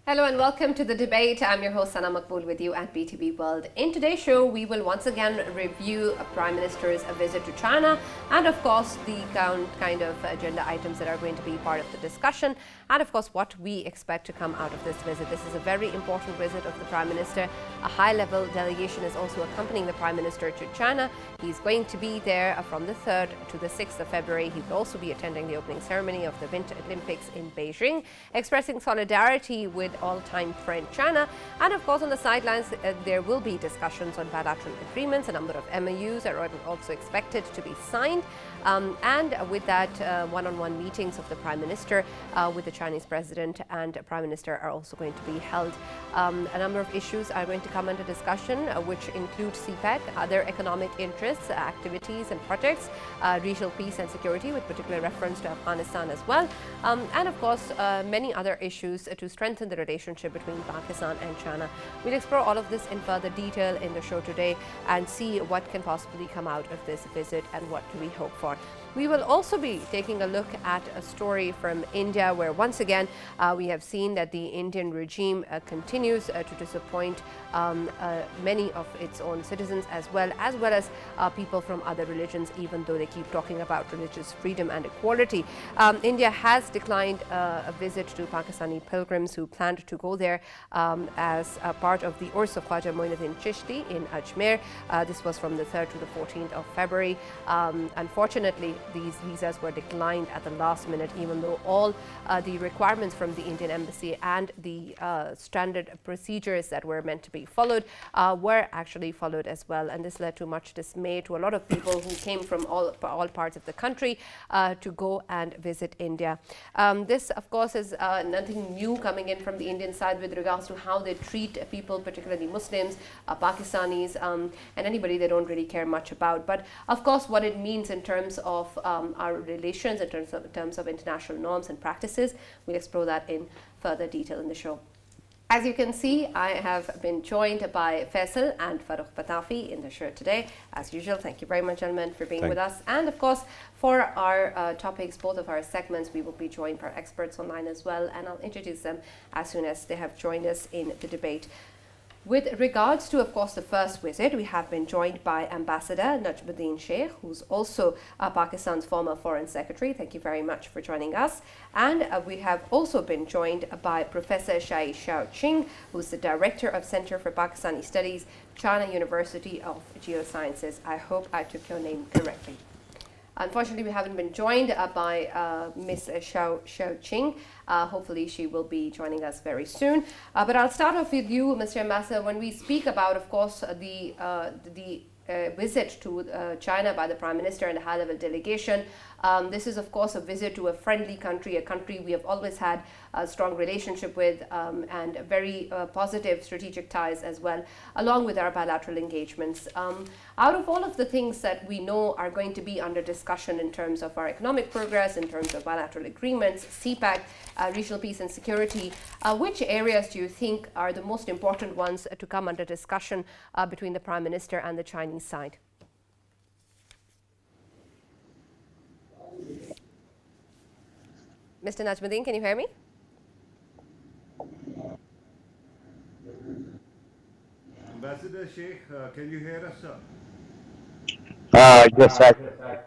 Hello and welcome to the debate. I'm your host Sana Maqbool with you at PTV World. In today's show, we will once again review a Prime Minister's visit to China and of course the kind of agenda items that are going to be part of the discussion and of course what we expect to come out of this visit. This is a very important visit of the Prime Minister. A high-level delegation is also accompanying the Prime Minister to China. He's going to be there from the 3rd to the 6th of February. He will also be attending the opening ceremony of the Winter Olympics in Beijing, expressing solidarity with all-time friend China. And of course, on the sidelines, there will be discussions on bilateral agreements. A number of MOUs are also expected to be signed. And with that, one-on-one meetings of the Prime Minister with the Chinese President and Prime Minister are also going to be held. A number of issues are going to come under discussion, which include CPEC, other economic interests, activities and projects, regional peace and security with particular reference to Afghanistan as well, and of course many other issues to strengthen the relationship between Pakistan and China. We'll explore all of this in further detail in the show today and see what can possibly come out of this visit and what do we hope for. We will also be taking a look at a story from India where once again we have seen that the Indian regime continues to disappoint many of its own citizens as well as people from other religions, even though they keep talking about religious freedom and equality. India has declined a visit to Pakistani pilgrims who planned to go there as a part of the Urs of Khwaja Moinuddin Chishti in Ajmer. This was from the 3rd to the 14th of February. Unfortunately, these visas were declined at the last minute, even though all the requirements from the Indian embassy and the standard procedures that were meant to be followed were actually followed as well. And this led to much dismay to a lot of people who came from all parts of the country to go and visit India. This, of course, is nothing new coming in from the Indian side with regards to how they treat people, particularly Muslims, Pakistanis, and anybody they don't really care much about. But of course, what it means in terms of our relations, in terms of international norms and practices, we'll explore that in further detail in the show. As you can see, I have been joined by Faisal and Farrukh Pitafi in the show today. As usual, thank you very much, gentlemen, for being with us. And of course, for our topics, both of our segments, we will be joined by experts online as well. And I'll introduce them as soon as they have joined us in the debate. With regards to, of course, the first visit, we have been joined by Ambassador Najmuddin Sheikh, who's also Pakistan's former Foreign Secretary. Thank you very much for joining us. And we have also been joined by Professor Shai Xiaoqing, who's the Director of Center for Pakistani Studies, China University of Geosciences. I hope I took your name correctly. Unfortunately, we haven't been joined by Ms. Xiaoqing. Hopefully, she will be joining us very soon. But I'll start off with you, Mr. Ambassador. When we speak about, of course, the visit to China by the Prime Minister and a high-level delegation, this is, of course, a visit to a friendly country, a country we have always had a strong relationship with and very positive strategic ties as well, along with our bilateral engagements. Out of all of the things that we know are going to be under discussion in terms of our economic progress, in terms of bilateral agreements, CPEC, regional peace and security, which areas do you think are the most important ones to come under discussion between the Prime Minister and the Chinese side? Mr. Najmuddin, can you hear me? Ambassador Sheikh, can you hear us, sir? Yes, sir. Right.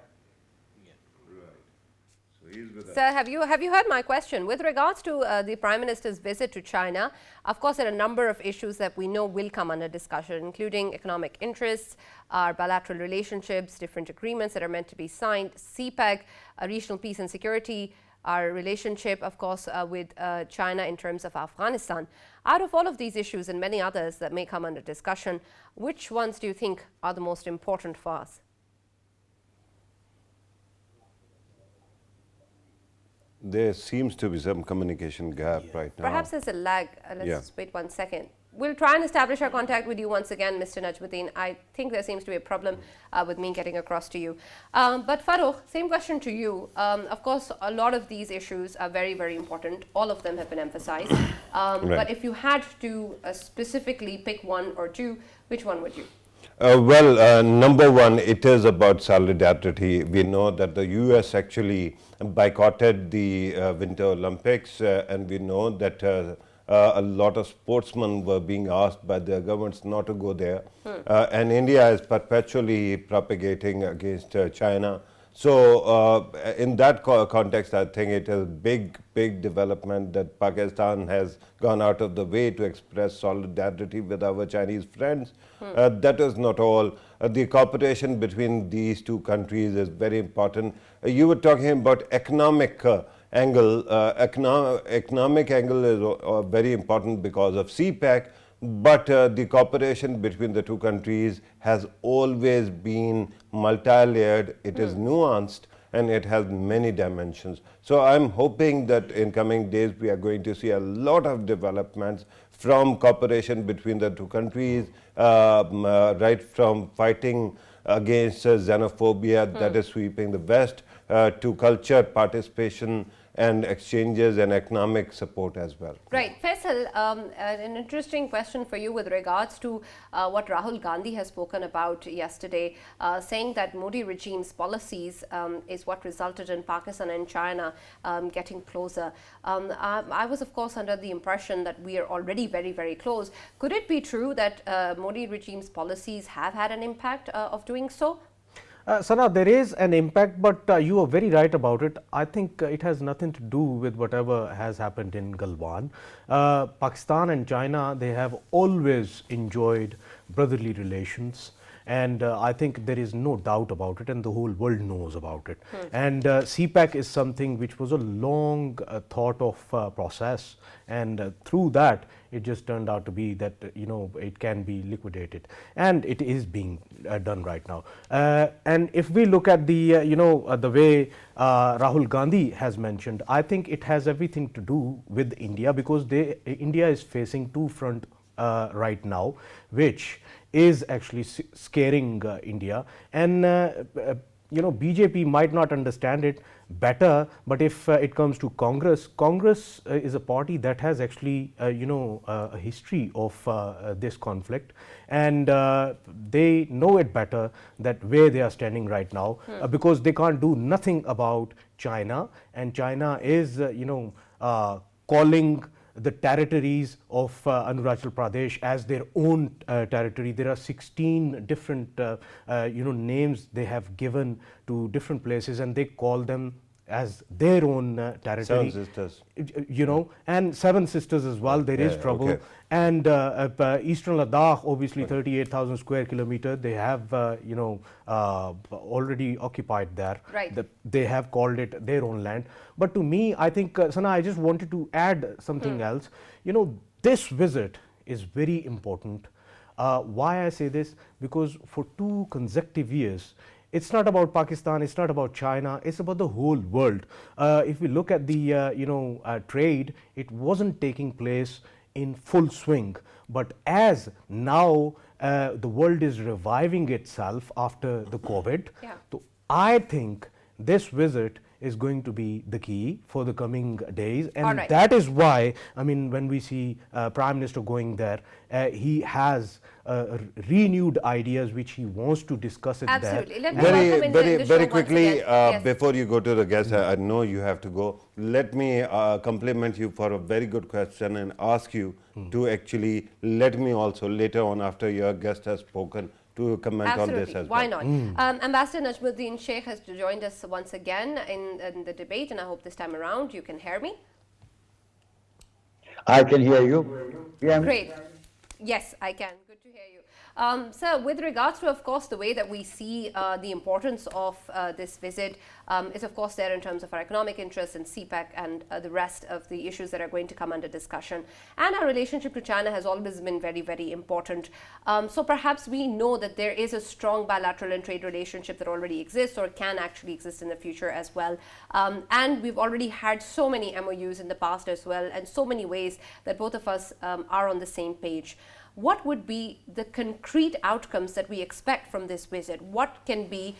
So he's with us. Sir, have you heard my question? With regards to the Prime Minister's visit to China, of course, there are a number of issues that we know will come under discussion, including economic interests, our bilateral relationships, different agreements that are meant to be signed, CPEC, regional peace and security, our relationship, of course, with China in terms of Afghanistan. Out of all of these issues and many others that may come under discussion, which ones do you think are the most important for us? There seems to be some communication gap right now. Perhaps there's a lag. Let's just wait 1 second. We'll try and establish our contact with you once again, Mr. Najmuddin. I think there seems to be a problem with me getting across to you. But Farrukh, same question to you. Of course, a lot of these issues are very, very important. All of them have been emphasized. But if you had to specifically pick one or two, which one would you? Number one, it is about solidarity. We know that the US actually boycotted the Winter Olympics, and we know that a lot of sportsmen were being asked by their governments not to go there. And India is perpetually propagating against China. So, in that context, I think it is big development that Pakistan has gone out of the way to express solidarity with our Chinese friends. That is not all. The cooperation between these two countries is very important. You were talking about economic angle. Economic angle is very important because of CPEC. But the cooperation between the two countries has always been multi-layered, it is nuanced, and it has many dimensions. So I'm hoping that in coming days we are going to see a lot of developments from cooperation between the two countries, right from fighting against xenophobia that is sweeping the West to culture participation and exchanges and economic support as well. Right. Faisal, an interesting question for you with regards to what Rahul Gandhi has spoken about yesterday, saying that Modi regime's policies is what resulted in Pakistan and China getting closer. I was, of course, under the impression that we are already very close. Could it be true that Modi regime's policies have had an impact of doing so? Sana, there is an impact, but you are very right about it. I think it has nothing to do with whatever has happened in Galwan. Pakistan and China, they have always enjoyed brotherly relations. And I think there is no doubt about it, and the whole world knows about it. And CPEC is something which was a long thought of process, and through that, it just turned out to be that it can be liquidated, and it is being done right now. And if we look at the the way Rahul Gandhi has mentioned, I think it has everything to do with India, because India is facing two front right now, which is actually scaring India. And BJP might not understand it better, but if it comes to Congress is a party that has actually a history of this conflict, and they know it better, that where they are standing right now, because they can't do nothing about China, and China is calling the territories of Arunachal Pradesh as their own territory. There are 16 different names they have given to different places, and they call them as their own territory. 7 sisters. And 7 sisters as well. There is trouble. Okay. And Eastern Ladakh, obviously 38,000 square kilometers, they have already occupied there. Right. They have called it their own land. But to me, I think, Sana, I just wanted to add something else. This visit is very important. Why I say this? Because for 2 consecutive years, it's not about Pakistan, it's not about China, it's about the whole world. If we look at the trade, it wasn't taking place in full swing, but as now the world is reviving itself after the COVID, so I think this visit is going to be the key for the coming days, and that is why, I mean, when we see Prime Minister going there, he has renewed ideas which he wants to discuss it Absolutely. there. Very quickly, before you go to the guest, I know you have to go. Let me compliment you for a very good question and ask you to actually let me also later on, after your guest has spoken, to comment on this as well. Why not? Ambassador Najmuddin Sheikh has joined us once again in the debate, and I hope this time around you can hear me. I can hear you. Yeah. Great. Yes, I can. Good to hear you. So with regards to, of course, the way that we see the importance of this visit is, of course, there in terms of our economic interests and CPEC and the rest of the issues that are going to come under discussion. And our relationship to China has always been very important. So perhaps we know that there is a strong bilateral and trade relationship that already exists or can actually exist in the future as well. And we've already had so many MOUs in the past as well, and so many ways that both of us are on the same page. What would be the concrete outcomes that we expect from this visit? What can be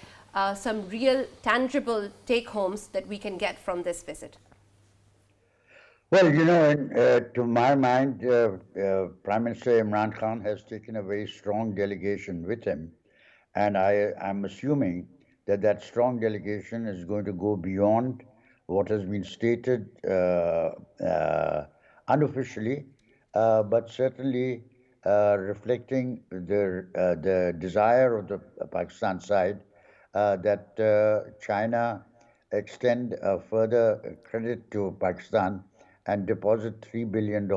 some real tangible take-homes that we can get from this visit? Well, to my mind, Prime Minister Imran Khan has taken a very strong delegation with him. And I'm assuming that that strong delegation is going to go beyond what has been stated unofficially, but certainly reflecting the desire of the Pakistan side that China extend further credit to Pakistan and deposit $3 billion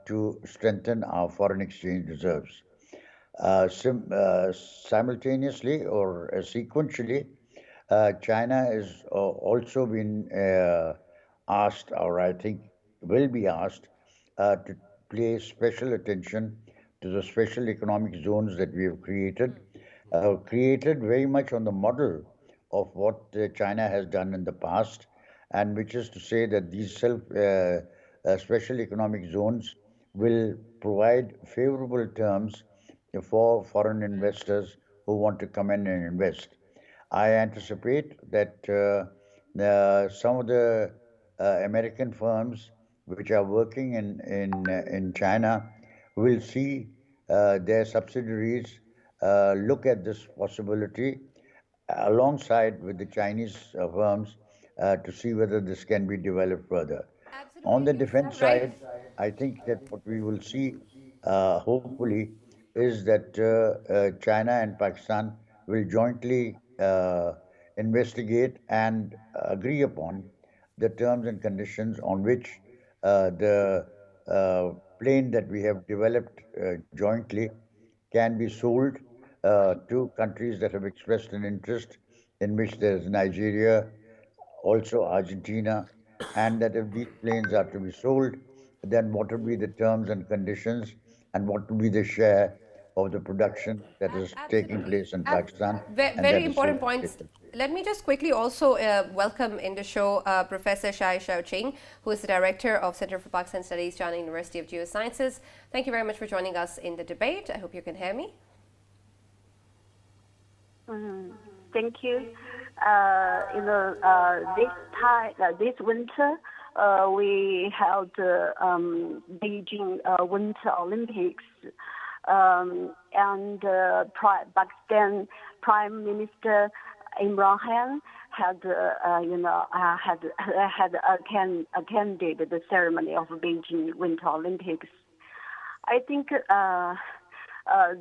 to strengthen our foreign exchange reserves. Simultaneously or sequentially, China is also been asked, or I think will be asked, to pay special attention to the special economic zones that we have created very much on the model of what China has done in the past, and which is to say that these special economic zones will provide favorable terms for foreign investors who want to come in and invest. I anticipate that some of the American firms which are working in China will see their subsidiaries look at this possibility alongside with the Chinese firms to see whether this can be developed further. On the defense Right. side, I think that what we will see, hopefully, is that China and Pakistan will jointly investigate and agree upon the terms and conditions on which the plane that we have developed jointly can be sold to countries that have expressed an interest, in which there's Nigeria, also Argentina, and that if these planes are to be sold, then what would be the terms and conditions, and what would be the share of the production that is taking Absolutely. place in Pakistan and Very that is sold important in points. India. Let me just quickly also welcome in the show Professor Shai Xiaoqing, who is the director of Center for Pakistan Studies, China University of Geosciences. Thank you very much for joining us in the debate. I hope you can hear me. Thank you. This winter, we held Beijing Winter Olympics, and Pakistan Prime Minister Imran Khan had attended the ceremony of Beijing Winter Olympics. I think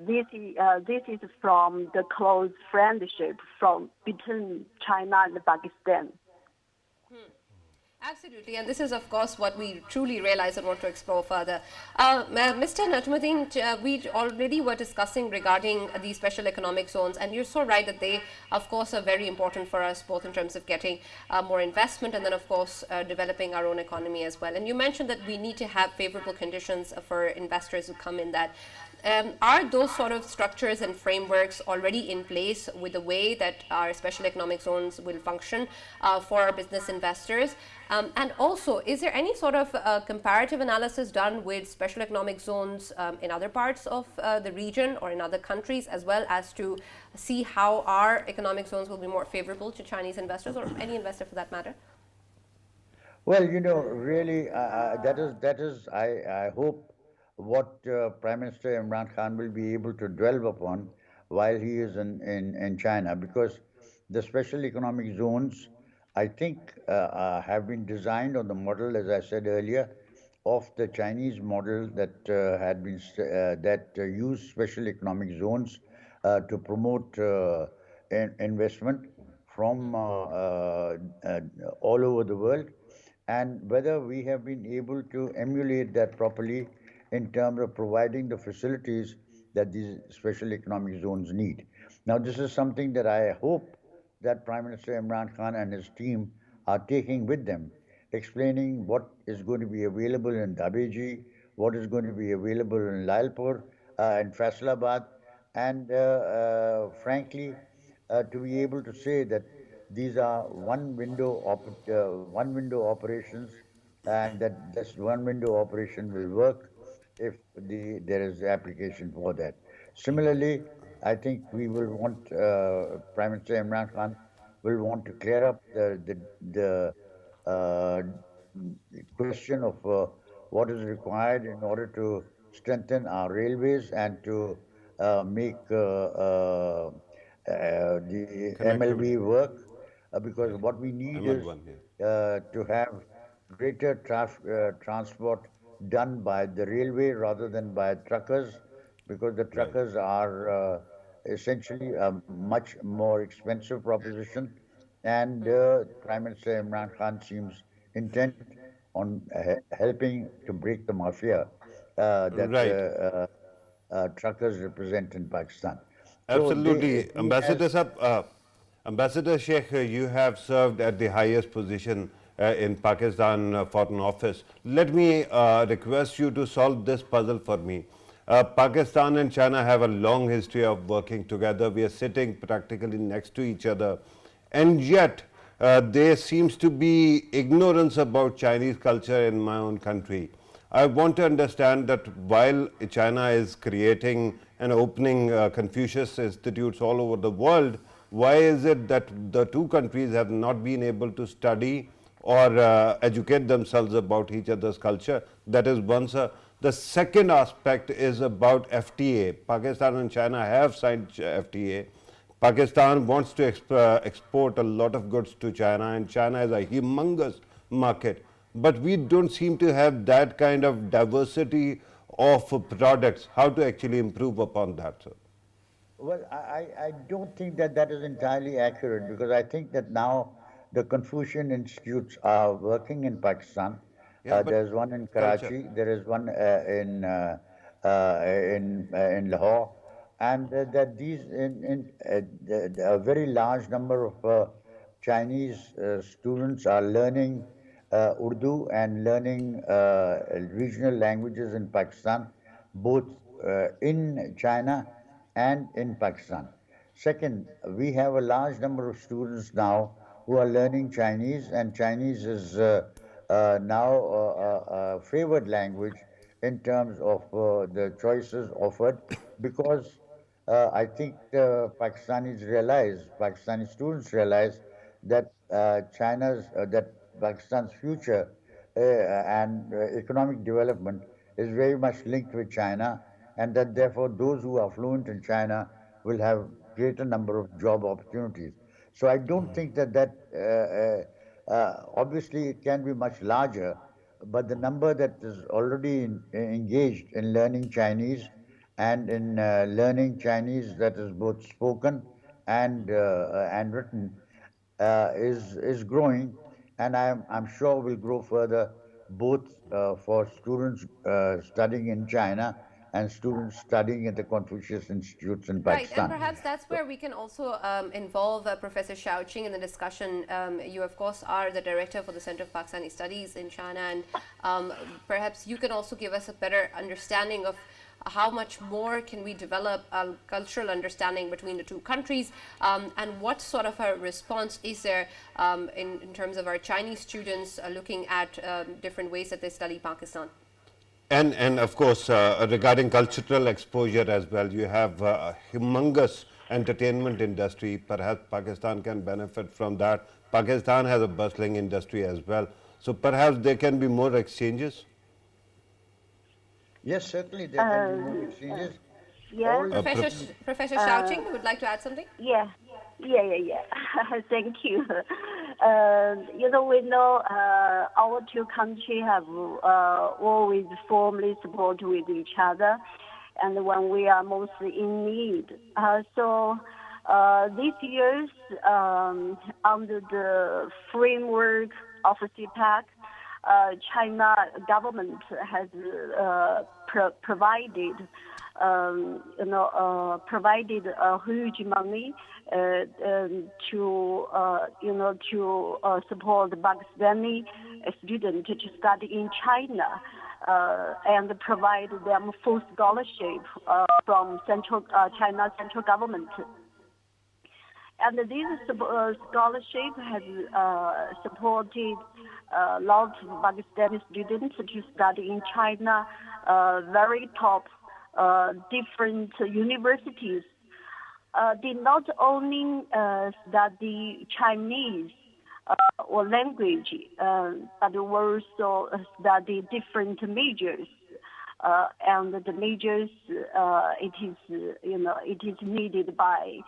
this is from the close friendship from between China and Pakistan. Absolutely, and this is, of course, what we truly realize and want to explore further. Mr. Najmuddin, we already were discussing regarding these special economic zones, and you're so right that they, of course, are very important for us, both in terms of getting more investment and then, of course, developing our own economy as well. And you mentioned that we need to have favorable conditions for investors who come in that. Are those sort of structures and frameworks already in place with the way that our special economic zones will function for our business investors? And also, is there any sort of comparative analysis done with special economic zones in other parts of the region or in other countries, as well as to see how our economic zones will be more favorable to Chinese investors or any investor for that matter? Well, really, that is, I hope what Prime Minister Imran Khan will be able to dwell upon while he is in China, because the special economic zones, I think, have been designed on the model, as I said earlier, of the Chinese model that used special economic zones to promote investment from all over the world, and whether we have been able to emulate that properly in terms of providing the facilities that these special economic zones need. Now, this is something that I hope that Prime Minister Imran Khan and his team are taking with them, explaining what is going to be available in Dabeji, what is going to be available in Lalpur, and Faisalabad, and frankly, to be able to say that these are one window operations, and that this one window operation will work if there is application for that. Similarly, I think we will want Prime Minister Imran Khan will want to clear up the uh, question of what is required in order to strengthen our railways and to make the Connectivity. MLB work, because what we need is ML1, yeah. to have greater transport done by the railway rather than by truckers, because the Right. truckers are essentially a much more expensive proposition. And Prime Minister Imran Khan seems intent on helping to break the mafia that Right. truckers represent in Pakistan. So Absolutely. he has. Ambassador Sheikh, you have served at the highest position in Pakistan Foreign Office. Let me request you to solve this puzzle for me. Pakistan and China have a long history of working together. We are sitting practically next to each other. And yet, there seems to be ignorance about Chinese culture in my own country. I want to understand that while China is creating and opening Confucius institutes all over the world, why is it that the two countries have not been able to study or educate themselves about each other's culture? That is one, sir. The second aspect is about FTA. Pakistan and China have signed FTA. Pakistan wants to export a lot of goods to China, and China is a humongous market. But we don't seem to have that kind of diversity of products. How to actually improve upon that, sir? Well, I don't think that that is entirely accurate, because I think that now the Confucian institutes are working in Pakistan. Yeah, but There's one in culture. Karachi, there is one in Lahore, and that these a very large number of Chinese students are learning Urdu and learning regional languages in Pakistan, both in China and in Pakistan. Second, we have a large number of students now who are learning Chinese, and Chinese is now a favored language in terms of the choices offered, because I think Pakistani students realize that that Pakistan's future and economic development is very much linked with China, and that therefore those who are fluent in China will have greater number of job opportunities. So I don't think that obviously it can be much larger, but the number that is already engaged in learning Chinese and in learning Chinese that is both spoken and written is growing, and I'm sure will grow further, both for students studying in China and students studying at the Confucius Institutes in Right, and Pakistan. perhaps that's where we can also involve Professor Xiaoqing in the discussion. You, of course, are the director for the Center of Pakistani Studies in China, and perhaps you can also give us a better understanding of how much more can we develop a cultural understanding between the two countries, and what sort of a response is there in terms of our Chinese students looking at different ways that they study Pakistan. And of course, regarding cultural exposure as well, you have a humongous entertainment industry. Perhaps Pakistan can benefit from that. Pakistan has a bustling industry as well. So perhaps there can be more exchanges. Yes, certainly there can be more exchanges. Yeah. All Professor Xiaoqing would like to add something? Yeah, yeah. Thank you. We know our two countries have always formally support with each other, and when we are mostly in need. So these years, under the framework of CPAC, China government has provided provided huge money to support Pakistani students to study in China, and provide them full scholarship from China central government. And this scholarship has supported a lot of Pakistani students to study in China, very top different universities. They not only study Chinese or language, but also study different majors. And the majors, it is needed by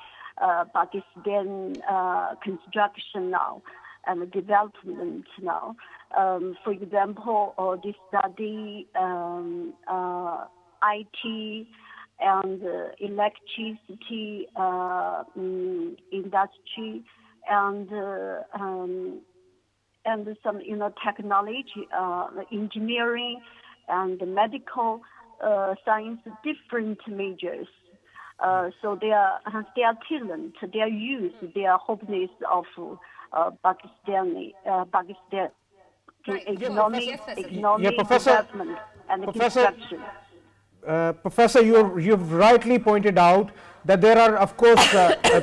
Pakistan construction now and development now. For example, they study IT and electricity industry and some technology, engineering, and medical science, different majors. So their talent, their youth, their hopeness of Pakistan to Right. Sure. economic Yes, Faisal. Yeah, economic Professor. development and Professor, construction. Professor, you've rightly pointed out that there are, of course,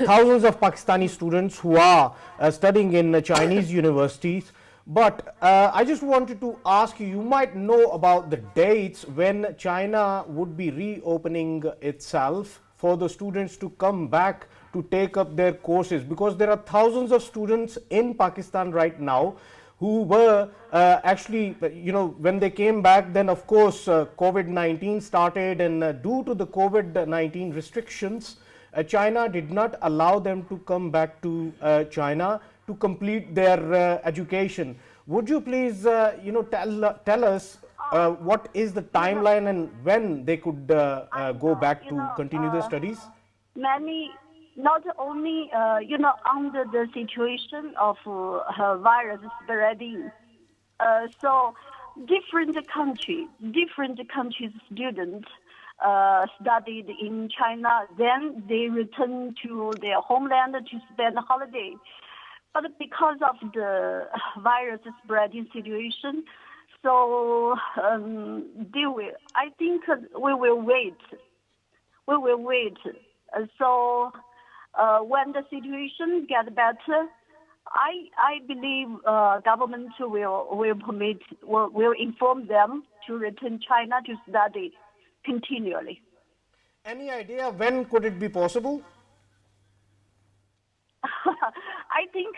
thousands of Pakistani students who are studying in Chinese universities. But I just wanted to ask you, you might know about the dates when China would be reopening itself for the students to come back to take up their courses, because there are thousands of students in Pakistan right now who were actually, when they came back, then of course COVID-19 started, and due to the COVID-19 restrictions, China did not allow them to come back to China to complete their education. Would you please, tell us what is the timeline and when they could go back to continue their studies? Many, not only under the situation of virus spreading, so different countries students studied in China, then they return to their homeland to spend holiday. But because of the virus spreading situation, so I think we will wait. We will wait. So when the situation gets better, I believe government will inform them to return China to study continually. Any idea when could it be possible? I think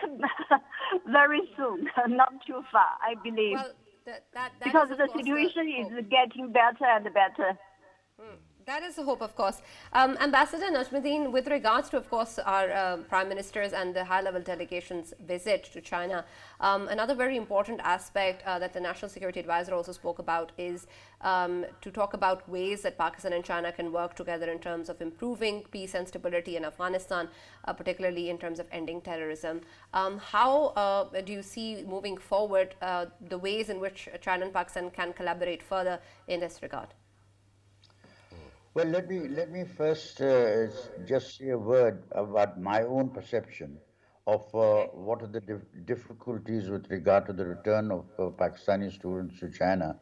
very soon, not too far, I believe, Well, that because is of the course situation the hope. is getting better and better. That is the hope, of course. Ambassador Najmuddin, with regards to, of course, our prime ministers and the high-level delegations' visit to China, another very important aspect that the National Security Advisor also spoke about is to talk about ways that Pakistan and China can work together in terms of improving peace and stability in Afghanistan, particularly in terms of ending terrorism. How do you see moving forward the ways in which China and Pakistan can collaborate further in this regard? Well, let me first just say a word about my own perception of Okay. what are the difficulties with regard to the return of Pakistani students to China.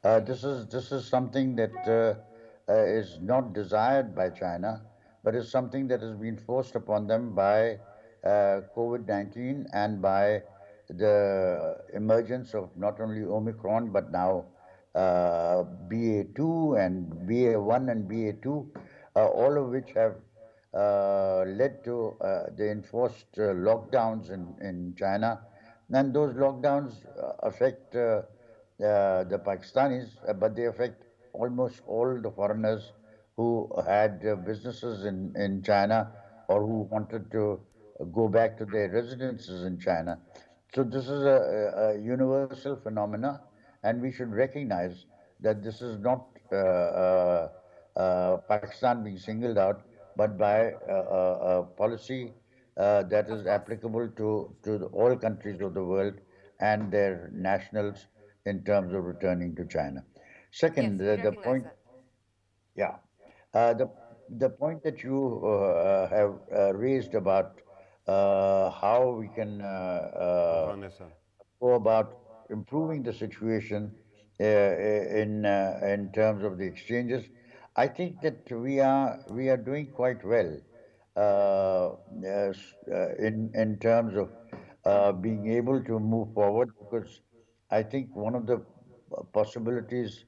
This is something that is not desired by China, but is something that has been forced upon them by COVID-19 and by the emergence of not only Omicron but now BA2 and BA1 and BA2, all of which have led to the enforced lockdowns in China. And those lockdowns affect the Pakistanis, but they affect almost all the foreigners who had businesses in China or who wanted to go back to their residences in China. So this is a universal phenomena, and we should recognize that this is not Pakistan being singled out, but by a policy that Of is course. applicable to all countries of the world and their nationals in terms of returning to China. Yes, Second, we the recognize point, that. yeah, the point that you have raised about how we can Afghanistan. go about improving the situation in terms of the exchanges. I think that we are doing quite well in terms of being able to move forward, because I think one of the possibilities,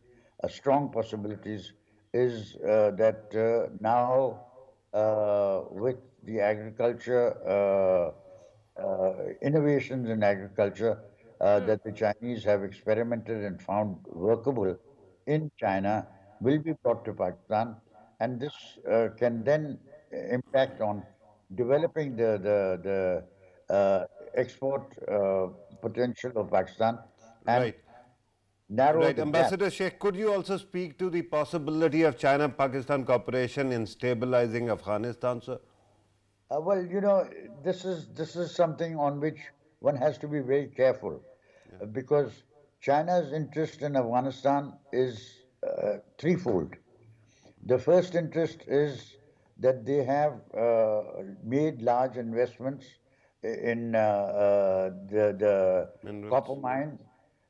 strong possibilities, is that now with the agriculture innovations in agriculture that the Chinese have experimented and found workable in China will be brought to Pakistan, and this can then impact on developing the export potential of Pakistan, and Right. narrow Right. the gap. Ambassador Sheikh, could you also speak to the possibility of China-Pakistan cooperation in stabilizing Afghanistan, sir? Well, this is something on which one has to be very careful, because China's interest in Afghanistan is threefold. The first interest is that they have made large investments in the copper Minerals. mines.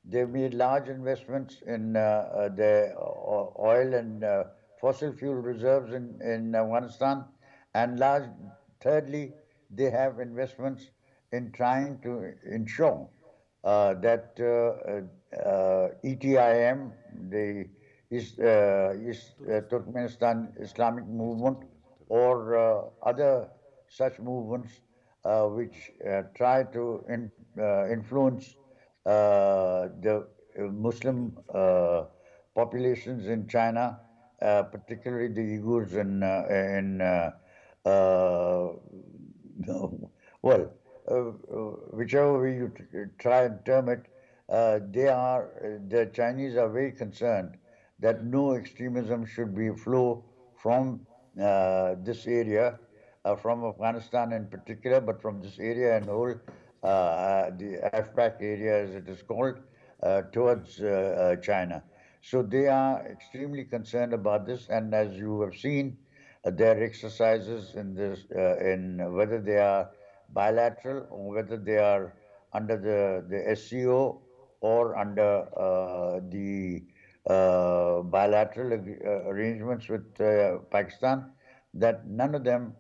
They've made large investments in the oil and fossil fuel reserves in Afghanistan. And thirdly, they have investments in trying to ensure that ETIM, the Turkmenistan Islamic movement, or other such movements which try to influence the Muslim populations in China, particularly the Uyghurs well, whichever way you try and term it, the Chinese are very concerned that no extremism should be flow from this area, from Afghanistan in particular, but from this area and whole, the AFPAC area as it is called, towards China. So they are extremely concerned about this, and as you have seen, their exercises in this, in whether they are bilateral or whether they are under the SCO or under the bilateral arrangements with Pakistan, that none of them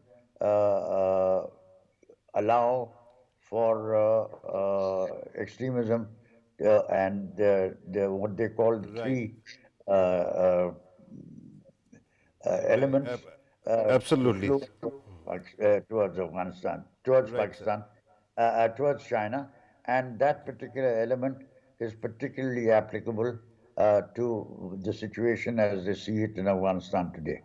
allow for extremism and what they call the Right. three uh, uh, Right. elements to Absolutely. flow towards Afghanistan, towards Right, sir. Pakistan, towards China, and that particular element is particularly applicable to the situation as they see it in Afghanistan today.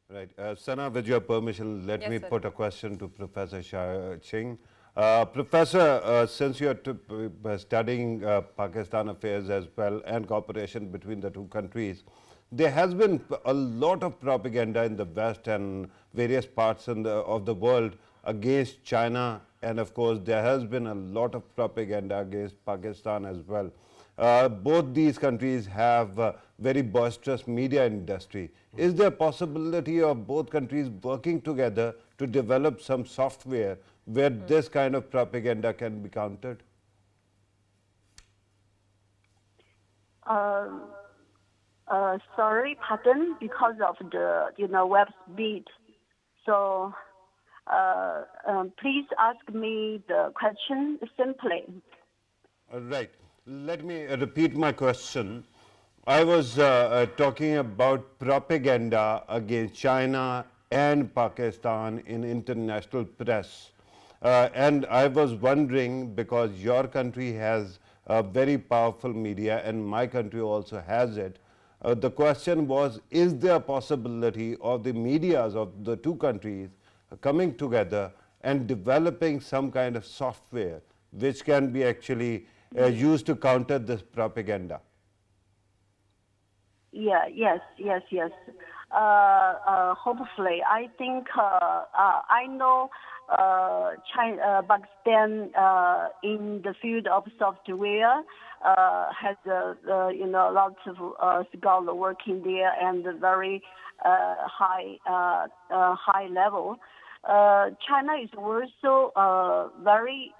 Right. Sana, with your permission, let Yes, me sir. put a question to Professor Ching. Professor, since you're studying Pakistan affairs as well and cooperation between the two countries, there has been a lot of propaganda in the West and various parts of the world against China, and of course, there has been a lot of propaganda against Pakistan as well. Both these countries have very boisterous media industry. Is there a possibility of both countries working together to develop some software where this kind of propaganda can be countered? Sorry, pardon, because of the web speed. So please ask me the question simply. Right. Let me repeat my question. I was talking about propaganda against China and Pakistan in international press. And I was wondering, because your country has a very powerful media and my country also has it, the question was, is there a possibility of the medias of the two countries coming together and developing some kind of software which can be actually used to counter this propaganda? Yeah, yes. Hopefully, I think I know China, Pakistan in the field of software has lots of scholars working there and very high level. China is also very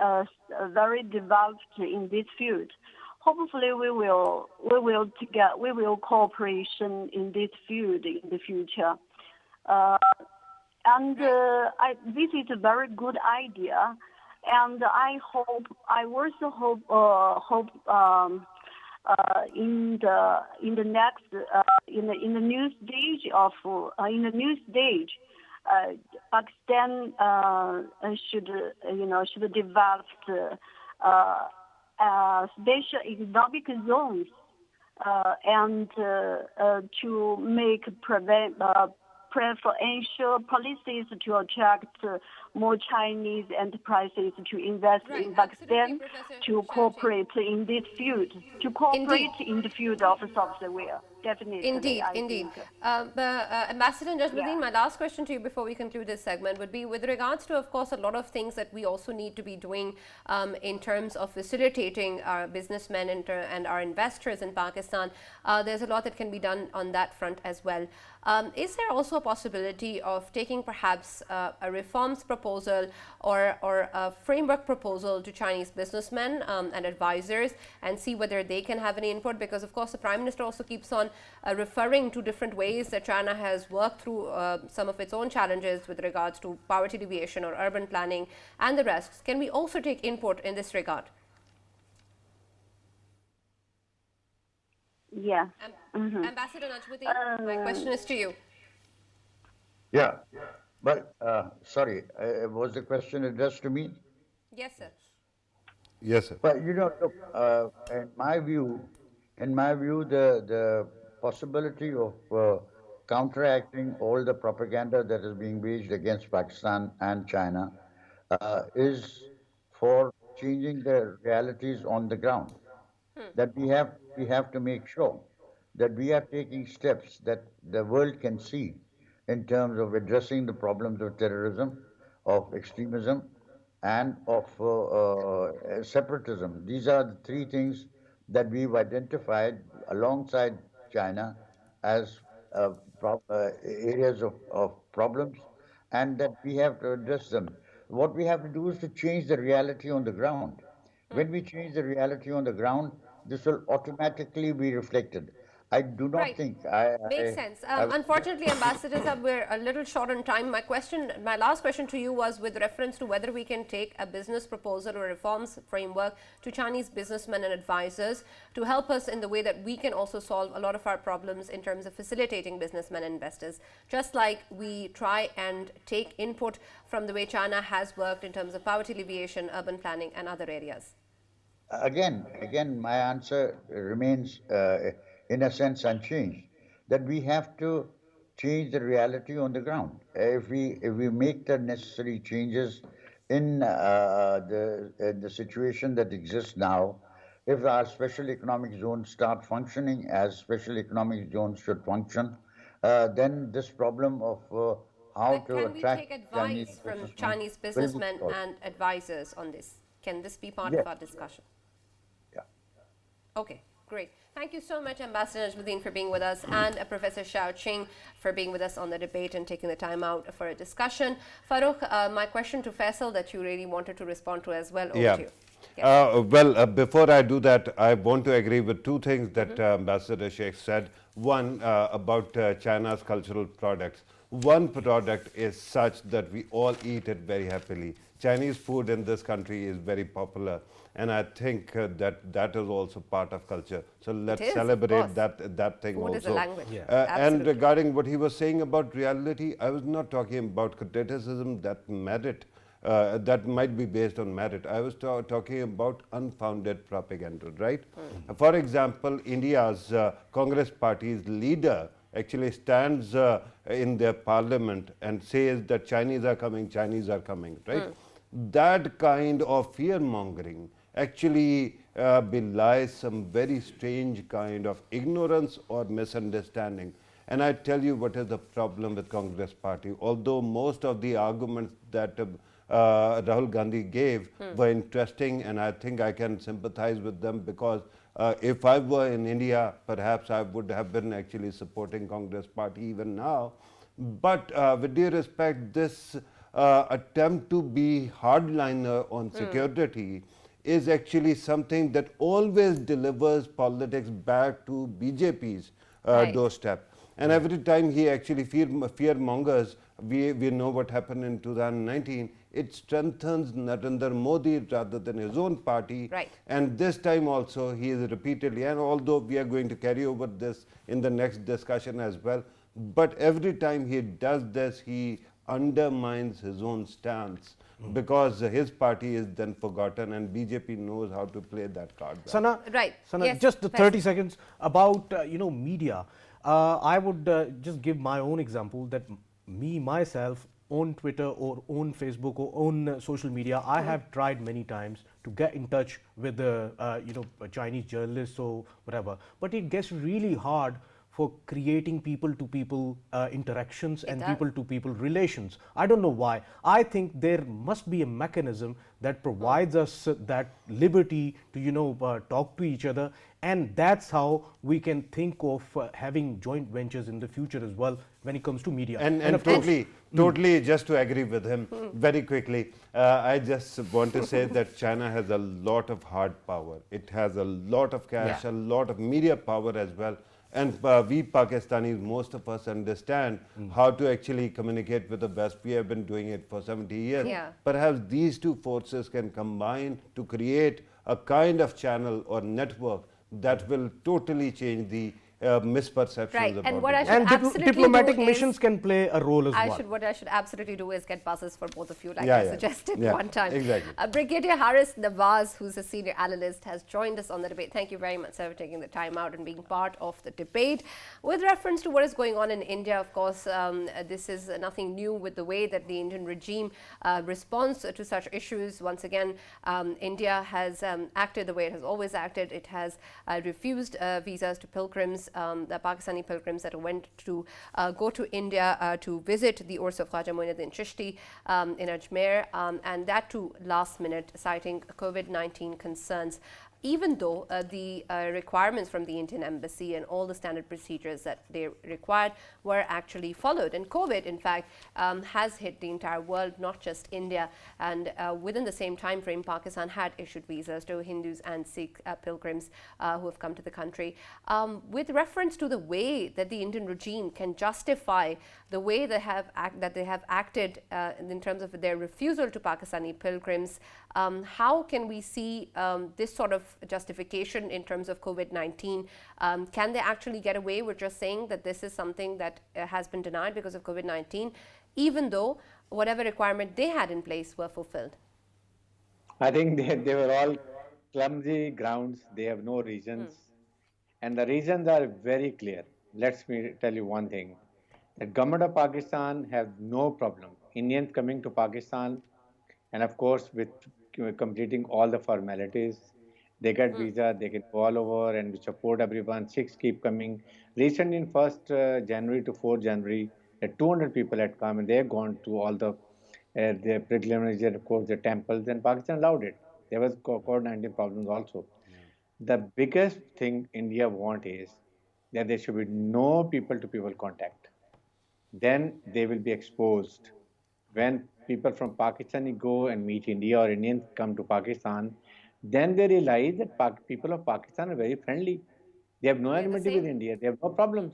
developed in this field. Hopefully, we will cooperation in this field in the future. This is a very good idea, and I also hope in the next in the new stage Pakistan should develop special economic zones and to make preferential policies to attract more Chinese enterprises to invest in Pakistan, to cooperate in this field, to cooperate in the field of software. Definitely. Indeed, I indeed. think. Ambassador Najmuddin, Yeah. my last question to you before we conclude this segment would be with regards to, of course, a lot of things that we also need to be doing in terms of facilitating our businessmen and our investors in Pakistan. There's a lot that can be done on that front as well. Is there also a possibility of taking perhaps a reforms proposal or a framework proposal to Chinese businessmen and advisors and see whether they can have any input? Because, of course, the Prime Minister also keeps on referring to different ways that China has worked through some of its own challenges with regards to poverty alleviation or urban planning and the rest. Can we also take input in this regard? Yeah. Ambassador Najmuddin, my question is to you. Yeah, but sorry, was the question addressed to me? Yes, sir. Yes, sir. But look, in my view, the possibility of counteracting all the propaganda that is being waged against Pakistan and China is for changing the realities on the ground. That we have to make sure that we are taking steps that the world can see in terms of addressing the problems of terrorism, of extremism, and of separatism. These are the three things that we've identified alongside China as areas of problems, and that we have to address them. What we have to do is to change the reality on the ground. When we change the reality on the ground, this will automatically be reflected. I do not Right. think Makes sense. I Unfortunately, ambassadors, we're a little short on time. My last question to you was with reference to whether we can take a business proposal or reforms framework to Chinese businessmen and advisors to help us in the way that we can also solve a lot of our problems in terms of facilitating businessmen and investors, just like we try and take input from the way China has worked in terms of poverty alleviation, urban planning, and other areas. Again, my answer remains, in a sense, unchanged. That we have to change the reality on the ground. If we make the necessary changes in the situation that exists now, if our special economic zones start functioning as special economic zones should function, then this problem of how But to can we attract take advice Chinese from businessmen Chinese will be businessmen solved. and advisors on this? Can this be part Yes. of our discussion? Yeah. Okay, great. Thank you so much, Ambassador Najmuddin, for being with us, and Professor Xiao Qing for being with us on the debate and taking the time out for a discussion. Farrukh, my question to Faisal that you really wanted to respond to as well. Over to you. Well, before I do that, I want to agree with two things that Ambassador Sheikh said. One, about China's cultural products. One product is such that we all eat it very happily. Chinese food in this country is very popular, and I think that is also part of culture. So let's is, of celebrate course. that thing Food also. is a language. Yeah. And Absolutely. regarding what he was saying about reality, I was not talking about criticism that merit, that might be based on merit. I was talking about unfounded propaganda, right? For example, India's Congress party's leader actually stands in their parliament and says that Chinese are coming, right? That kind of fear-mongering actually belies some very strange kind of ignorance or misunderstanding. And I tell you what is the problem with Congress party. Although most of the arguments that Rahul Gandhi gave were interesting, and I think I can sympathize with them, because if I were in India, perhaps I would have been actually supporting Congress party even now. But with due respect, this attempt to be hardliner on security is actually something that always delivers politics back to BJP's Right. doorstep. And every time he actually fear mongers, we know what happened in 2019. It strengthens Narendra Modi rather than his own party. Right. And this time also he is repeatedly, and although we are going to carry over this in the next discussion as well, but every time he does this, he undermines his own stance, because his party is then forgotten, and BJP knows how to play that card. Sana, Right. Sana, Yes, just the Faisal. 30 seconds about media. I would just give my own example that me myself on Twitter or on Facebook or on social media, I have tried many times to get in touch with the Chinese journalists or whatever, but it gets really hard for creating people to people interactions and does. people to people relations. I don't know why. I think there must be a mechanism that provides us that liberty to talk to each other, and that's how we can think of having joint ventures in the future as well when it comes to media. And of course, totally, just to agree with him very quickly, I just want to say that China has a lot of hard power. It has a lot of cash, Yeah. a lot of media power as well. And we Pakistanis, most of us understand how to actually communicate with the West. We have been doing it for 70 years. Yeah. Perhaps these two forces can combine to create a kind of channel or network that will totally change the misperceptions Right, about and what it. I should and absolutely diplomatic do is missions can play a role as well. what I should absolutely do is get buses for both of you, like Yeah, I yeah. suggested Yeah, one time. exactly. Brigadier Haris Nawaz, who's a senior analyst, has joined us on the debate. Thank you very much, sir, for taking the time out and being part of the debate. With reference to what is going on in India, of course, this is nothing new with the way that the Indian regime responds to such issues. Once again, India has acted the way it has always acted. It has refused visas to pilgrims, the Pakistani pilgrims that went to go to India to visit the Urs of Khwaja Moinuddin Chishti in Ajmer, and that too last minute, citing COVID-19 concerns. Even though the requirements from the Indian embassy and all the standard procedures that they required were actually followed. And COVID, in fact, has hit the entire world, not just India. And within the same time frame, Pakistan had issued visas to Hindus and Sikh pilgrims who have come to the country. With reference to the way that the Indian regime can justify the way they have acted in terms of their refusal to Pakistani pilgrims, how can we see this sort of justification in terms of COVID-19? Can they actually get away with just saying that this is something that has been denied because of COVID-19, even though whatever requirement they had in place were fulfilled? I think they were all clumsy grounds. They have no reasons. And the reasons are very clear. Let me tell you one thing. The government of Pakistan have no problem. Indians coming to Pakistan, and of course with completing all the formalities, they get visa, they can go all over and we support everyone. Sikhs keep coming. Recently in 1st January to 4th January, 200 people had come and they have gone to all the pilgrimages, of course, the temples, and Pakistan allowed it. There was COVID-19 problems also. The biggest thing India want is that there should be no people-to-people contact. Then they will be exposed. When people from Pakistan go and meet India or Indians come to Pakistan, then they realize that people of Pakistan are very friendly. They have no They're the enmity with same. India. They have no problems.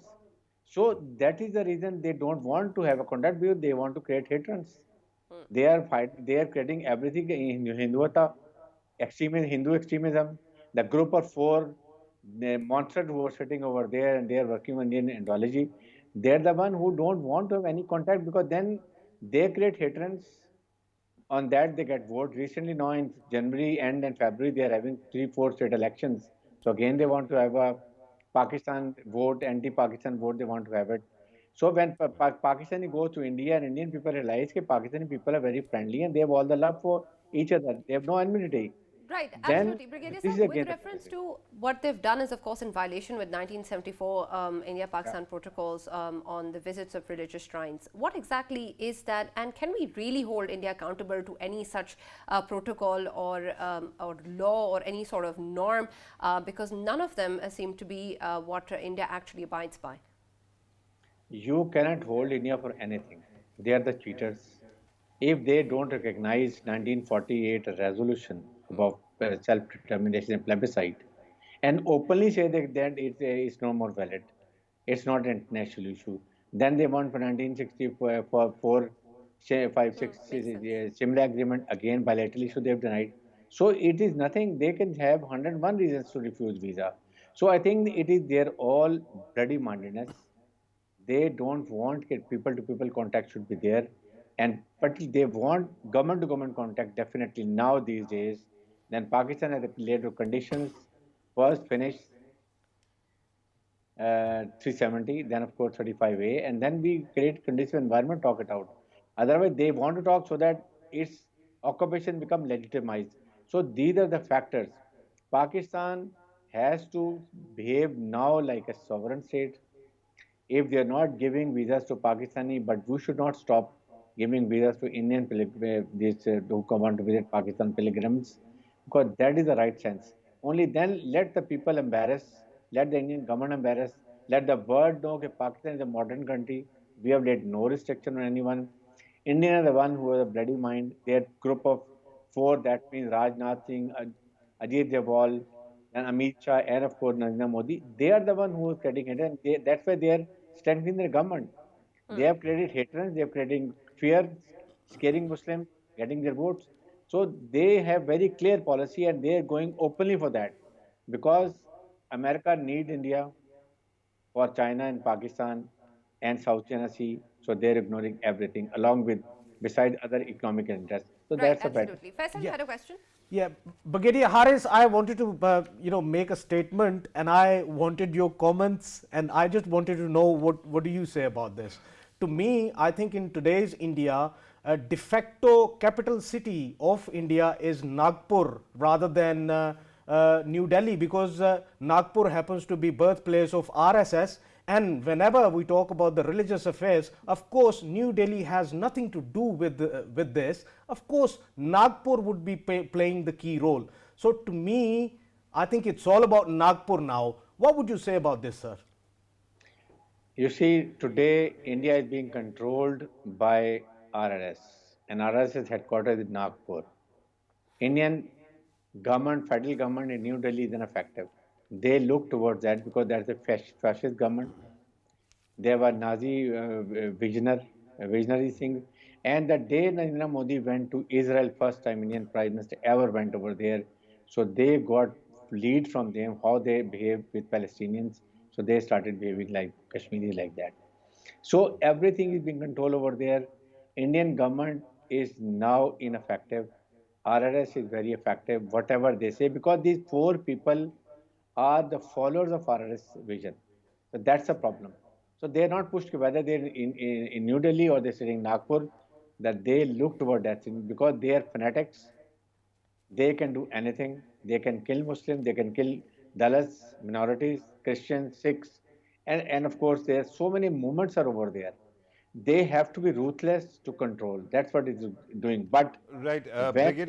So that is the reason they don't want to have a contact because they want to create hatreds. They are They are creating everything in Hinduata, Hindu extremism. The group of four, the monsters who are sitting over there and they are working on Indian ideology. They're the one who don't want to have any contact because then they create hatreds. On that, they get vote. Recently, now in January end and February, they are having 3-4 state elections. So again, they want to have a Pakistan vote, anti-Pakistan vote. They want to have it. So when Pakistani goes to India and Indian people realize that Pakistani people are very friendly and they have all the love for each other. They have no enmity. Right, Then absolutely. Brigadier this is sir, again with reference to what they've done is, of course, in violation with 1974 India-Pakistan protocols on the visits of religious shrines. What exactly is that, and can we really hold India accountable to any such protocol or law or any sort of norm? Because none of them seem to be what India actually abides by. You cannot hold India for anything. They are the cheaters. If they don't recognize 1948 resolution about self-determination and plebiscite and openly say that it is no more valid, it's not an international issue, then they want for 1964 for 5, 6 Makes sense. similar agreement again bilateral issue they have denied. So it is nothing. They can have 101 reasons to refuse visa. So I think it is their all bloody mindedness. They don't want people to people contact should be there, and but they want government to government contact definitely now these days. Then Pakistan has laid conditions. First finish 370, then of course 35A, and then we create conducive environment, talk it out. Otherwise, they want to talk so that its occupation become legitimized. So these are the factors. Pakistan has to behave now like a sovereign state. If they are not giving visas to Pakistani, but we should not stop giving visas to Indian who want to visit Pakistan pilgrims, because that is the right sense. Only then let the people embarrass, let the Indian government embarrass, let the world know that Pakistan is a modern country. We have laid no restriction on anyone. Indian are the one who has a bloody mind. Their group of four, that means Rajnath Singh, Ajit Javal, and Amit Shah, and of course Narendra Modi, they are the one who is creating it, and that's why they are strengthening their government. They have created hatred, they have created fear, scaring Muslims, getting their votes. So they have very clear policy, and they are going openly for that, because America need India for China and Pakistan and South China Sea. So they're ignoring everything along with beside other economic interests. So Right, that's a fact. absolutely. Faisal Yeah. had a question. Yeah, Brigadier Harris, I wanted to make a statement, and I wanted your comments, and I just wanted to know what do you say about this. To me, I think in today's India, a de facto capital city of India is Nagpur rather than New Delhi, because Nagpur happens to be birthplace of RSS. And whenever we talk about the religious affairs, of course, New Delhi has nothing to do with this. Of course, Nagpur would be playing the key role. So to me, I think it's all about Nagpur now. What would you say about this, sir? You see, today India is being controlled by RRS, and RRS is headquartered in Nagpur. Indian government, federal government in New Delhi is ineffective. They look towards that because that's a fascist government. They were Nazi visionary thing. And the day Narendra Modi went to Israel, first time Indian Prime Minister ever went over there. So they got lead from them how they behave with Palestinians. So they started behaving like Kashmiri like that. So everything is being controlled over there. Indian government is now ineffective. RRS is very effective, whatever they say, because these four people are the followers of RRS vision. So that's the problem. So they're not pushed, whether they're in New Delhi or they're sitting in Nagpur, that they look toward that thing because they are fanatics. They can do anything. They can kill Muslims, they can kill Dalits, minorities, Christians, Sikhs, and of course, there are so many movements are over there. They have to be ruthless to control. That's what it's doing. But Right, when you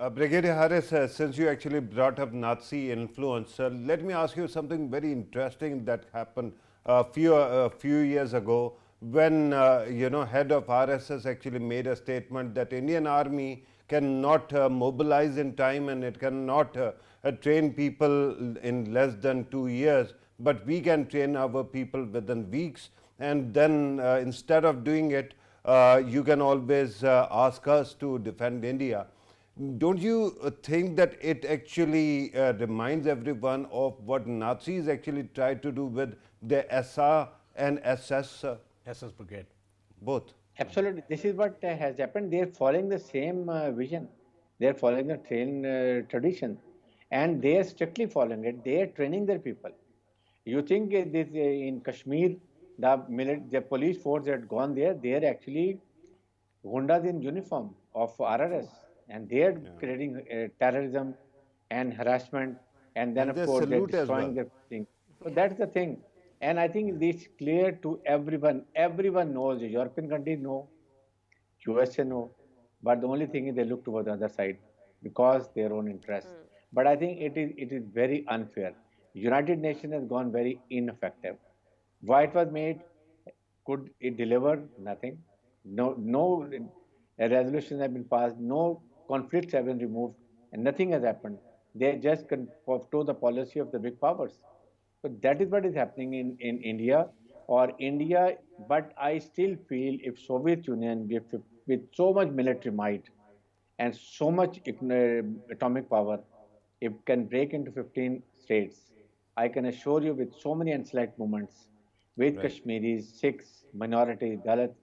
Brigadier Harris, since you actually brought up Nazi influence, let me ask you something very interesting that happened a few years ago when head of RSS actually made a statement that Indian Army cannot mobilize in time and it cannot train people in less than 2 years, but we can train our people within weeks, and then instead of doing it, you can always ask us to defend India. Don't you think that it actually reminds everyone of what Nazis actually tried to do with the SR and SS, SS Brigade. both? absolutely, this is what has happened. They're following the same vision. They're following the same tradition, and they are strictly following it. They are training their people. You think this in Kashmir, the police force that had gone there, they are actually Gundas in uniform of RRS, and they are creating terrorism and harassment, and then And of they course they're salute as destroying well. their thing. So that's the thing, and I think this clear to everyone. Everyone knows. The European countries know, USA know, but the only thing is they look toward the other side because their own interests. But I think it is very unfair. United Nations has gone very ineffective. Why it was made? Could it deliver? Nothing. No resolutions have been passed. No conflicts have been removed, and nothing has happened. They just to the policy of the big powers. So that is what is happening in India or India. But I still feel if Soviet Union with so much military might and so much atomic power, it can break into 15 states. I can assure you with so many unselect movements, with Right. Kashmiris, Sikhs, minorities, Dalits,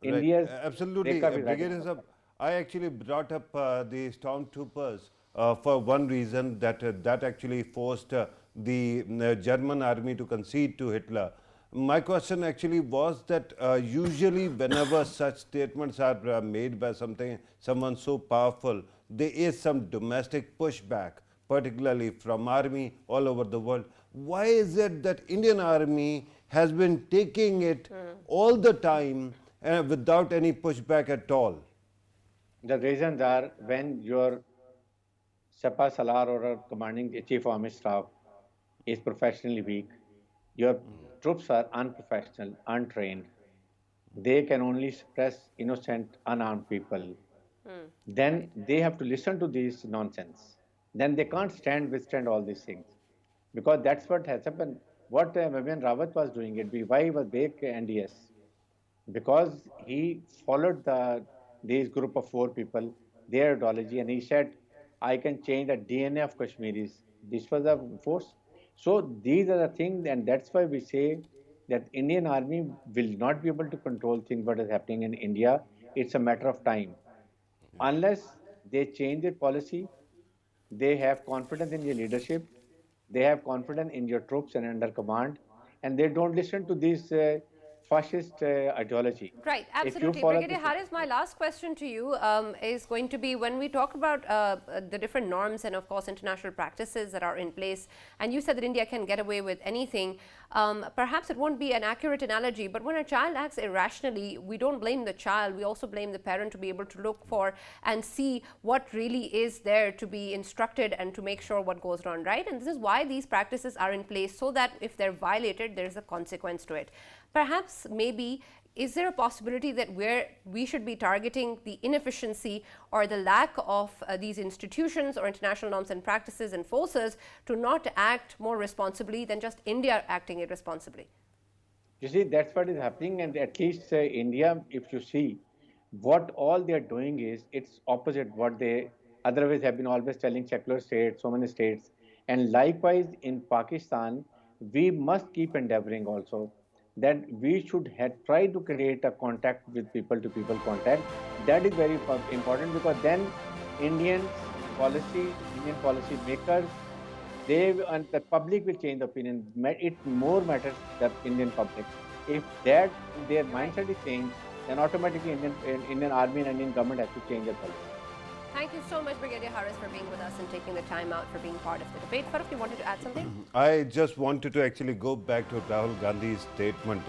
Right, India's absolutely. breakup is right in Brigadier front of Sahab, us. I actually brought up the stormtroopers for one reason that that actually forced the German army to concede to Hitler. My question actually was that usually whenever such statements are made by someone so powerful, there is some domestic pushback, particularly from army all over the world. Why is it that Indian army has been taking it all the time without any pushback at all? The reasons are when your Sepah Salar or a commanding chief army staff is professionally weak, your troops are unprofessional, untrained, they can only suppress innocent, unarmed people. Then they have to listen to this nonsense. Then they can't withstand all these things. Because that's what has happened. What Vivian Rawat was doing, why he was big NDS? Because he followed this group of 4 people, their ideology, and he said, I can change the DNA of Kashmiris. This was the force. So these are the things, and that's why we say that Indian army will not be able to control things what is happening in India. It's a matter of time. Unless they change their policy, they have confidence in your leadership, they have confidence in your troops and under command, and they don't listen to this fascist ideology. Right, If you absolutely. follow Brigadier this- Harris, my last question to you is going to be when we talk about the different norms and, of course, international practices that are in place, and you said that India can get away with anything, perhaps it won't be an accurate analogy, but when a child acts irrationally, we don't blame the child, we also blame the parent to be able to look for and see what really is there to be instructed and to make sure what goes wrong, right? And this is why these practices are in place, so that if they're violated, there's a consequence to it. Perhaps, maybe, is there a possibility that we should be targeting the inefficiency or the lack of these institutions or international norms and practices and forces to not act more responsibly than just India acting irresponsibly? You see, that's what is happening, and at least India, if you see, what all they are doing is, it's opposite what they otherwise have been always telling secular states, so many states. And likewise in Pakistan, we must keep endeavoring also that we should try to create a contact with people-to-people contact. That is very important, because then Indian policy makers, and the public will change the opinion. It more matters the Indian public. If their mindset is changed, then automatically Indian army and Indian government has to change their policy. Thank you so much, Brigadier Harris, for being with us and taking the time out for being part of the debate. Farrukh, you wanted to add something? I just wanted to actually go back to Rahul Gandhi's statement,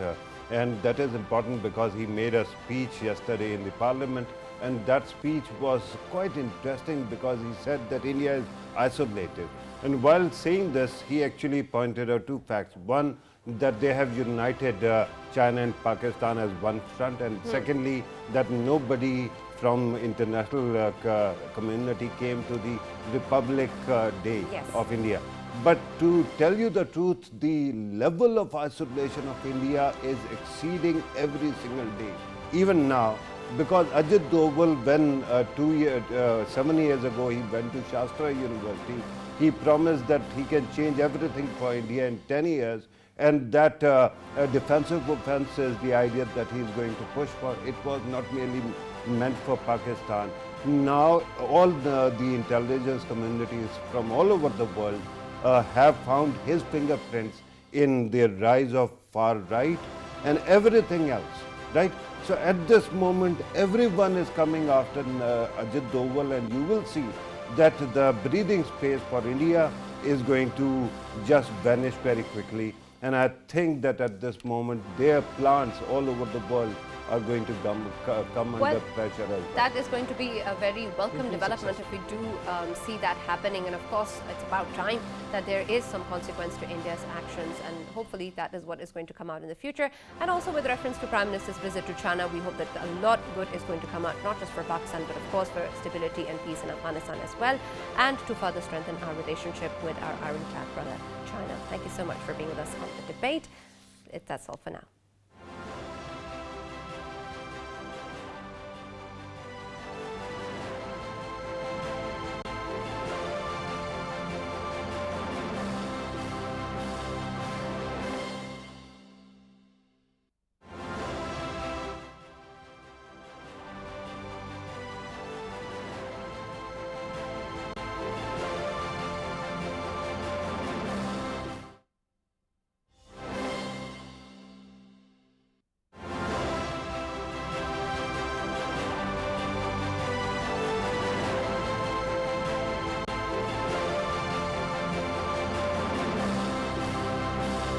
and that is important because he made a speech yesterday in the parliament, and that speech was quite interesting because he said that India is isolated. And while saying this, he actually pointed out 2 facts. One, that they have united China and Pakistan as one front, and secondly, that nobody from international community came to the Republic Day of India. But to tell you the truth, the level of isolation of India is exceeding every single day. Even now, because Ajit Doval, when 7 years ago he went to Shastra University, he promised that he can change everything for India in 10 years. And that defensive offense is the idea that he is going to push for. It was not merely meant for Pakistan. Now all the intelligence communities from all over the world have found his fingerprints in the rise of far right and everything else, right? So at this moment, everyone is coming after Ajit Doval, and you will see that the breathing space for India is going to just vanish very quickly. And I think that at this moment, their plans all over the world are going to come under pressure as well. That is going to be a very welcome development if we do see that happening. And of course, it's about time that there is some consequence to India's actions, and hopefully that is what is going to come out in the future. And also with reference to Prime Minister's visit to China, we hope that a lot good is going to come out, not just for Pakistan, but of course for stability and peace in Afghanistan as well, and to further strengthen our relationship with our ironclad brother, China. Thank you so much for being with us on the debate. That's all for now.